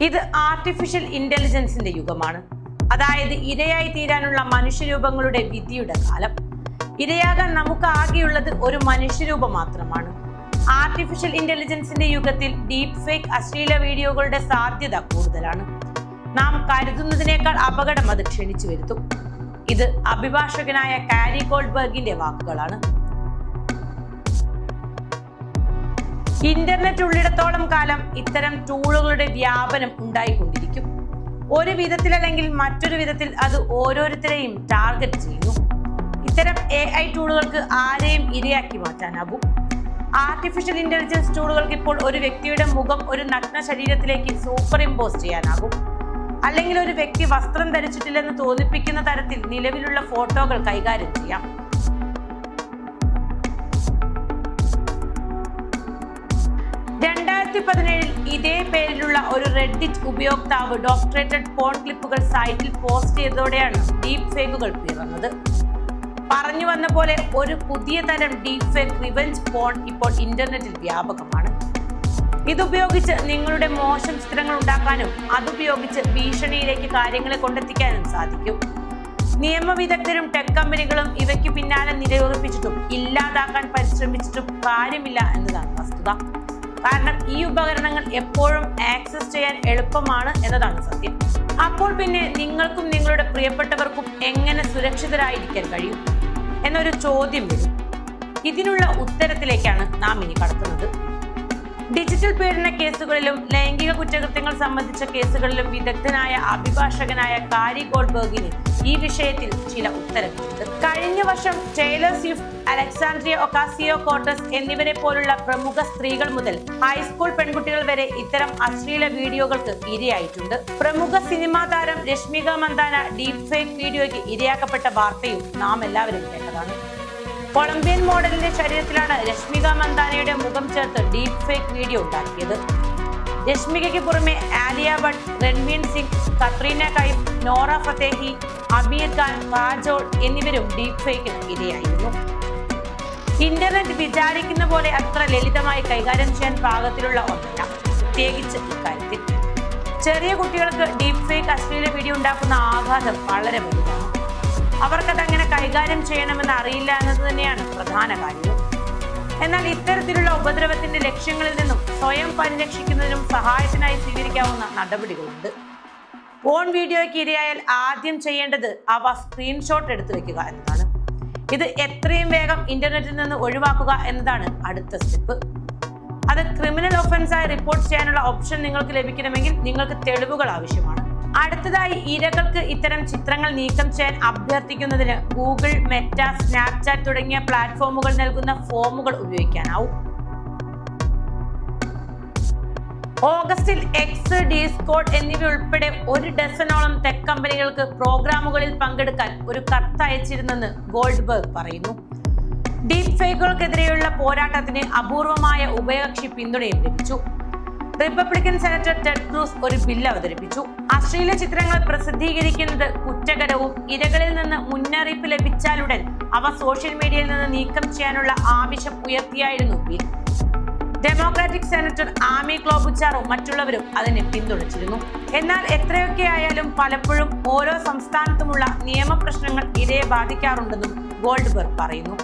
ഇത് ആർട്ടിഫിഷ്യൽ ഇന്റലിജൻസിന്റെ യുഗമാണ്. അതായത് ഇരയായി തീരാനുള്ള മനുഷ്യരൂപങ്ങളുടെ വിധിയുടെ കാലം. ഇരയാകാൻ നമുക്ക് ആകെയുള്ളത് ഒരു മനുഷ്യരൂപം മാത്രമാണ്. ആർട്ടിഫിഷ്യൽ ഇന്റലിജൻസിന്റെ യുഗത്തിൽ ഡീപ് ഫേക്ക് അശ്ലീല വീഡിയോകളുടെ സാധ്യത കൂടുതലാണ്. നാം കരുതുന്നതിനേക്കാൾ അപകടം അത് ക്ഷണിച്ചു വരുത്തും. ഇത് അഭിഭാഷകനായ കാരി ഗോൾഡ്ബർഗിന്റെ വാക്കുകളാണ്. ഇന്റർനെറ്റ് ഉള്ളിടത്തോളം കാലം ഇത്തരം ടൂളുകളുടെ വ്യാപനം ഉണ്ടായിക്കൊണ്ടിരിക്കും. ഒരു വിധത്തിലല്ലെങ്കിൽ മറ്റൊരു വിധത്തിൽ അത് ഓരോരുത്തരെയും ടാർഗറ്റ് ചെയ്യുന്നു. ഇത്തരം AI ടൂളുകൾക്ക് ആരെയും ഇരയാക്കി മാറ്റാനാകും. ആർട്ടിഫിഷ്യൽ ഇന്റലിജൻസ് ടൂളുകൾക്ക് ഇപ്പോൾ ഒരു വ്യക്തിയുടെ മുഖം ഒരു നഗ്ന ശരീരത്തിലേക്ക് സൂപ്പർ ഇമ്പോസ് ചെയ്യാനാകും. അല്ലെങ്കിൽ ഒരു വ്യക്തി വസ്ത്രം ധരിച്ചിട്ടില്ലെന്ന് തോന്നിപ്പിക്കുന്ന തരത്തിൽ നിലവിലുള്ള ഫോട്ടോകൾ കൈകാര്യം ചെയ്യാം. 2017 ഇതേ പേരിലുള്ള ഒരു റെഡിറ്റ് ഉപയോക്താവ് ഡോക്ടറേറ്റഡ് പോൺ ക്ലിപ്പുകൾ സൈറ്റിൽ പോസ്റ്റ് ചെയ്തതോടെയാണ് ഡീപ് ഫേക്കുകൾ പിറന്നത്. പറഞ്ഞു വന്ന പോലെ ഒരു പുതിയ തരം ഡീപ് ഫേക്ക് റിവെഞ്ച് പോൺ ഇപ്പോൾ ഇന്റർനെറ്റിൽ വ്യാപകമാണ്. ഇതുപയോഗിച്ച് നിങ്ങളുടെ മോശം ചിത്രങ്ങൾ ഉണ്ടാക്കാനും അതുപയോഗിച്ച് ഭീഷണിയിലേക്ക് കാര്യങ്ങളെ കൊണ്ടെത്തിക്കാനും സാധിക്കും. നിയമവിദഗ്ധരും ടെക് കമ്പനികളും ഇവയ്ക്ക് പിന്നാലെ നിരൂപിച്ചിട്ടും ഇല്ലാതാക്കാൻ പരിശ്രമിച്ചിട്ടും കാര്യമില്ല എന്നതാണ് വസ്തുത. കാരണം ഈ ഉപകരണങ്ങൾ എപ്പോഴും ആക്സസ് ചെയ്യാൻ എളുപ്പമാണ് എന്നതാണ് സത്യം. അപ്പോൾ പിന്നെ നിങ്ങൾക്കും നിങ്ങളുടെ പ്രിയപ്പെട്ടവർക്കും എങ്ങനെ സുരക്ഷിതരായിരിക്കാൻ കഴിയും എന്നൊരു ചോദ്യം വരും. ഇതിനുള്ള ഉത്തരത്തിലേക്കാണ് നാം ഇനി കടക്കുന്നത്. ഡിജിറ്റൽ പീഡന കേസുകളിലും ലൈംഗിക കുറ്റകൃത്യങ്ങൾ സംബന്ധിച്ച കേസുകളിലും വിദഗ്ധനായ അഭിഭാഷകനായ കാരി ഗോൾഡ്ബർഗിന് ഈ വിഷയത്തിൽ ചില ഉത്തരങ്ങളുണ്ട്. കഴിഞ്ഞ വർഷം ടൈലർ സ്വിഫ്റ്റ്, അലക്സാൻഡ്രിയ ഒക്കാസിയോ-കോർട്ടസ് എന്നിവരെ പോലുള്ള പ്രമുഖ സ്ത്രീകൾ മുതൽ ഹൈസ്കൂൾ പെൺകുട്ടികൾ വരെ ഇത്തരം അശ്ലീല വീഡിയോകൾക്ക് ഇരയായിട്ടുണ്ട്. പ്രമുഖ സിനിമാ താരം രശ്മിക മന്ദാന ഡീപ് ഫേക്ക് വീഡിയോയ്ക്ക് ഇരയാക്കപ്പെട്ട വാർത്തയും നാം എല്ലാവരും കേട്ടതാണ്. കൊളംബിയൻ മോഡലിന്റെ ശരീരത്തിലാണ് രശ്മിക മന്ദാനയുടെ മുഖം ചേർത്ത് ഡീപ് ഫേക്ക് വീഡിയോ ഉണ്ടാക്കിയത്. രശ്മികയ്ക്ക് പുറമെ ആലിയ ഭട്ട്, രൺവീർ സിംഗ്, കത്രീന കൈഫ്, നോറ ഫത്തേഹി, അമീർ ഖാൻ, കാജോൾ എന്നിവരും ഡീപ് ഫേക്കിന് ഇരയായിരുന്നു. ഇന്റർനെറ്റ് വിചാരിക്കുന്ന പോലെ അത്ര ലളിതമായി കൈകാര്യം ചെയ്യാൻ പാകത്തിലുള്ള ഒന്നല്ല, പ്രത്യേകിച്ച് ഇക്കാര്യത്തിൽ. ചെറിയ കുട്ടികൾക്ക് ഡീപ് ഫേക്ക് അശ്ലീല വീഡിയോ ഉണ്ടാക്കുന്ന ആഘാതം വളരെ വലുതാണ്. അവർക്കത് അങ്ങനെ കൈകാര്യം ചെയ്യണമെന്ന് അറിയില്ല എന്നത് തന്നെയാണ് പ്രധാന കാര്യം. എന്നാൽ ഇത്തരത്തിലുള്ള ഉപദ്രവത്തിന്റെ ലക്ഷ്യങ്ങളിൽ നിന്നും സ്വയം പരിരക്ഷിക്കുന്നതിനും സഹായത്തിനായി സ്വീകരിക്കാവുന്ന നടപടികളുണ്ട്. ഫോൺ വീഡിയോയ്ക്ക് ഇരയായാൽ ആദ്യം ചെയ്യേണ്ടത് അവ സ്ക്രീൻഷോട്ട് എടുത്തു വെക്കുക എന്നതാണ്. ഇത് എത്രയും വേഗം ഇന്റർനെറ്റിൽ നിന്ന് ഒഴിവാക്കുക എന്നതാണ് അടുത്ത സ്റ്റെപ്പ്. അത് ക്രിമിനൽ ഒഫൻസായി റിപ്പോർട്ട് ചെയ്യാനുള്ള ഓപ്ഷൻ നിങ്ങൾക്ക് ലഭിക്കണമെങ്കിൽ നിങ്ങൾക്ക് തെളിവുകൾ ആവശ്യമാണ്. അടുത്തതായി ഇരകൾക്ക് ഇത്തരം ചിത്രങ്ങൾ നീക്കം ചെയ്യാൻ അഭ്യർത്ഥിക്കുന്നതിന് ഗൂഗിൾ, മെറ്റ, സ്നാപ്ചാറ്റ് തുടങ്ങിയ പ്ലാറ്റ്ഫോമുകൾ നൽകുന്ന ഫോമുകൾ ഉപയോഗിക്കാനാവും. ഓഗസ്റ്റിൽ എക്സ്, ഡിസ്കോഡ് എന്നിവ ഉൾപ്പെടെ 1 ഡസനോളം ടെക് കമ്പനികൾക്ക് പ്രോഗ്രാമുകളിൽ പങ്കെടുക്കാൻ ഒരു കത്ത് അയച്ചിരുന്നെന്ന് ഗോൾഡ്ബർഗ് പറയുന്നു. ഡീപ് ഫേക്കുകൾക്കെതിരെയുള്ള പോരാട്ടത്തിന് അപൂർവമായ ഉഭയകക്ഷി പിന്തുണയും ലഭിച്ചു. റിപ്പബ്ലിക്കൻ സെനറ്റർ ടെഡ് ക്രൂസ് ഒരു ബില്ല് അവതരിപ്പിച്ചു. അശ്ലീല ചിത്രങ്ങൾ പ്രസിദ്ധീകരിക്കുന്നത് കുറ്റകരവും ഇരകളിൽ നിന്ന് മുന്നറിയിപ്പ് ലഭിച്ചാലുടൻ അവ സോഷ്യൽ മീഡിയയിൽ നിന്ന് നീക്കം ചെയ്യാനുള്ള ആവശ്യം ഉയർത്തിയായിരുന്നു ബിൽ. ഡെമോക്രാറ്റിക് സെനറ്റർ ആമി ക്ലോബുച്ചാറും മറ്റുള്ളവരും അതിനെ പിന്തുണച്ചിരുന്നു. എന്നാൽ എത്രയൊക്കെ ആയാലും പലപ്പോഴും ഓരോ സംസ്ഥാനത്തുമുള്ള നിയമപ്രശ്നങ്ങൾ ഇരയെ ബാധിക്കാറുണ്ടെന്നും ഗോൾഡ്ബർഗ് പറയുന്നു.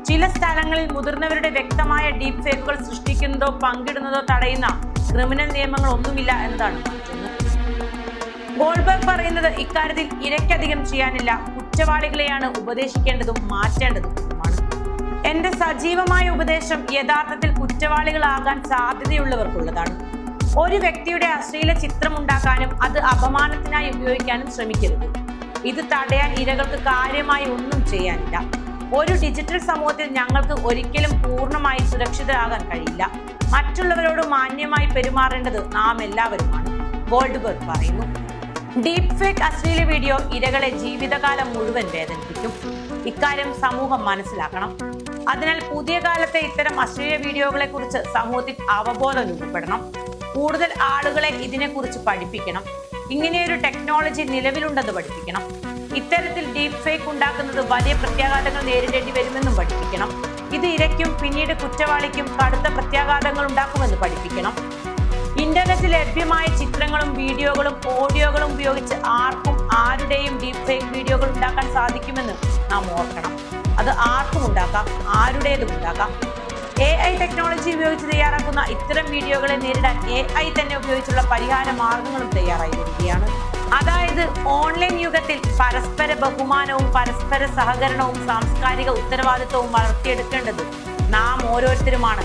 ചില സ്ഥലങ്ങളിൽ മുതിർന്നവരുടെ വ്യക്തമായ ഡീപ് ഫേക്കുകൾ സൃഷ്ടിക്കുന്നതോ പങ്കിടുന്നതോ തടയുന്ന ക്രിമിനൽ നിയമങ്ങൾ ഒന്നുമില്ല എന്നതാണ് മറ്റൊന്ന്. ഗോൾഡ്ബർഗ് പറയുന്നത് ഇക്കാര്യത്തിൽ ഇരയ്ക്കധികം ചെയ്യാനില്ല, കുറ്റവാളികളെയാണ് ഉപദേശിക്കേണ്ടതും മാറ്റേണ്ടതുമാണ്. എന്റെ സജീവമായ ഉപദേശം യഥാർത്ഥത്തിൽ കുറ്റവാളികളാകാൻ സാധ്യതയുള്ളവർക്കുള്ളതാണ്. ഒരു വ്യക്തിയുടെ അശ്ലീല ചിത്രം ഉണ്ടാക്കാനും അത് അപമാനത്തിനായി ഉപയോഗിക്കാനും ശ്രമിക്കരുത്. ഇത് തടയാൻ ഇരകൾക്ക് കാര്യമായി ഒന്നും ചെയ്യാനില്ല. ഒരു ഡിജിറ്റൽ സമൂഹത്തിൽ ഞങ്ങൾക്ക് ഒരിക്കലും പൂർണ്ണമായി സുരക്ഷിതരാകാൻ കഴിയില്ല. മറ്റുള്ളവരോട് മാന്യമായി പെരുമാറേണ്ടത് നാം എല്ലാവരുമാണ്, ഗോൾഡ്ബർഗ് പറയുന്നു. ഡീപ് ഫേക്ക് അശ്ലീല വീഡിയോ ഇരകളെ ജീവിതകാലം മുഴുവൻ വേദനിപ്പിക്കും. ഇക്കാര്യം സമൂഹം മനസ്സിലാക്കണം. അതിനാൽ പുതിയ കാലത്തെ ഇത്തരം അശ്ലീല വീഡിയോകളെ കുറിച്ച് സമൂഹത്തിൽ അവബോധം രൂപപ്പെടണം. കൂടുതൽ ആളുകളെ ഇതിനെക്കുറിച്ച് പഠിപ്പിക്കണം. ഇങ്ങനെയൊരു ടെക്നോളജി നിലവിലുണ്ടെന്ന് പഠിപ്പിക്കണം. ഇത്തരത്തിൽ ഡീപ് ഫേക്ക് ഉണ്ടാക്കുന്നത് വലിയ പ്രത്യാഘാതങ്ങൾ നേരിടേണ്ടി വരുമെന്നും പഠിപ്പിക്കണം. ഇത് ഇരയ്ക്കും പിന്നീട് കുറ്റവാളിക്കും കടുത്ത പ്രത്യാഘാതങ്ങൾ ഉണ്ടാക്കുമെന്ന് പഠിപ്പിക്കണം. ഇന്റർനെറ്റിൽ ലഭ്യമായ ചിത്രങ്ങളും വീഡിയോകളും ഓഡിയോകളും ഉപയോഗിച്ച് ആർക്കും ആരുടെയും ഡീപ് ഫേക്ക് വീഡിയോകൾ ഉണ്ടാക്കാൻ സാധിക്കുമെന്ന് നാം ഓർക്കണം. അത് ആർക്കും ഉണ്ടാക്കാം, ആരുടേതും ഉണ്ടാക്കാം. AI ടെക്നോളജി ഉപയോഗിച്ച് തയ്യാറാക്കുന്ന ഇത്തരം വീഡിയോകളെ നേരിടാൻ AI തന്നെ ഉപയോഗിച്ചുള്ള പരിഹാര മാർഗങ്ങളും തയ്യാറായി വരികയാണ്. അതായത് ഓൺലൈൻ യുഗത്തിൽ പരസ്പര ബഹുമാനവും പരസ്പര സഹകരണവും സാംസ്കാരിക ഉത്തരവാദിത്വവും വളർത്തിയെടുക്കേണ്ടത് നാം ഓരോരുത്തരുമാണ്.